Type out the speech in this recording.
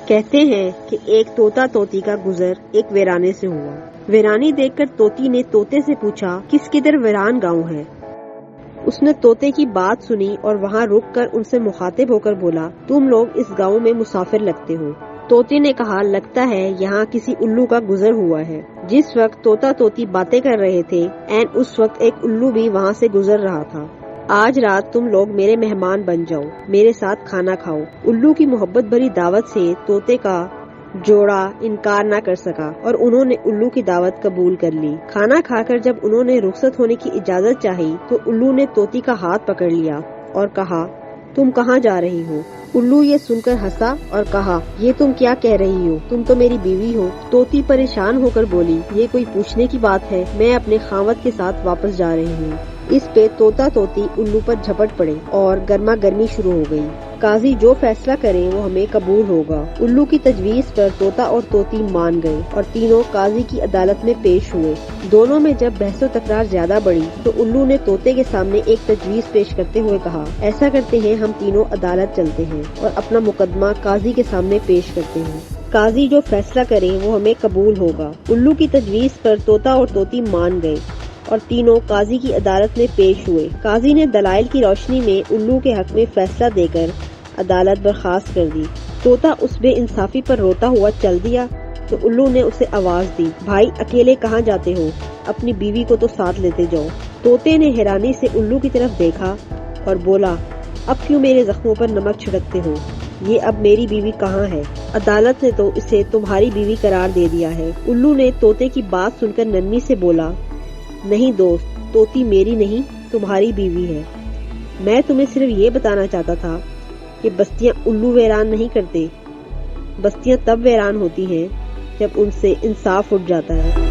کہتے ہیں کہ ایک طوطا طوطی کا گزر ایک ویرانے سے ہوا۔ ویرانی دیکھ کر طوطی نے طوطے سے پوچھا کس کدھر ویران گاؤں ہے۔ اس نے طوطے کی بات سنی اور وہاں رک کر ان سے مخاطب ہو کر بولا، تم لوگ اس گاؤں میں مسافر لگتے ہو۔ طوطے نے کہا، لگتا ہے یہاں کسی الو کا گزر ہوا ہے۔ جس وقت طوطا طوطی باتیں کر رہے تھے عین اس وقت ایک الو بھی وہاں سے گزر رہا تھا۔ آج رات تم لوگ میرے مہمان بن جاؤ، میرے ساتھ کھانا کھاؤ۔ الو کی محبت بھری دعوت سے طوطے کا جوڑا انکار نہ کر سکا اور انہوں نے الو کی دعوت قبول کر لی۔ کھانا کھا کر جب انہوں نے رخصت ہونے کی اجازت چاہی تو الو نے طوطی کا ہاتھ پکڑ لیا اور کہا، تم کہاں جا رہی ہو؟ الو یہ سن کر ہنسا اور کہا، یہ تم کیا کہہ رہی ہو؟ تم تو میری بیوی ہو۔ طوطی پریشان ہو کر بولی، یہ کوئی پوچھنے کی بات ہے، میں اپنے خاوند کے ساتھ واپس جا رہی ہوں۔ اس پہ طوطا طوطی الو پر جھپٹ پڑے اور گرما گرمی شروع ہو گئی۔ قاضی جو فیصلہ کرے وہ ہمیں قبول ہوگا۔ الو کی تجویز پر طوطا اور طوطی مان گئے اور تینوں قاضی کی عدالت میں پیش ہوئے۔ دونوں میں جب بحث و تکرار زیادہ بڑھی تو الو نے طوطے کے سامنے ایک تجویز پیش کرتے ہوئے کہا، ایسا کرتے ہیں ہم تینوں عدالت چلتے ہیں اور اپنا مقدمہ قاضی کے سامنے پیش کرتے ہیں۔ قاضی جو فیصلہ کرے وہ ہمیں قبول ہوگا۔ الو کی تجویز پر طوطا اور طوطی مان گئے اور تینوں قاضی کی عدالت میں پیش ہوئے۔ قاضی نے دلائل کی روشنی میں الو کے حق میں فیصلہ دے کر عدالت برخاست کر دی۔ طوطا اس بے انصافی پر روتا ہوا چل دیا تو الو نے اسے آواز دی، بھائی اکیلے کہاں جاتے ہو؟ اپنی بیوی کو تو ساتھ لیتے جاؤ۔ طوطے نے حیرانی سے الو کی طرف دیکھا اور بولا، اب کیوں میرے زخموں پر نمک چھڑکتے ہو؟ یہ اب میری بیوی کہاں ہے؟ عدالت نے تو اسے تمہاری بیوی قرار دے دیا ہے۔ الو نے طوطے کی بات سن کر نرمی سے بولا، نہیں دوست، طوطی میری نہیں تمہاری بیوی ہے۔ میں تمہیں صرف یہ بتانا چاہتا تھا کہ بستیاں الو ویران نہیں کرتے، بستیاں تب ویران ہوتی ہیں جب ان سے انصاف اٹھ جاتا ہے۔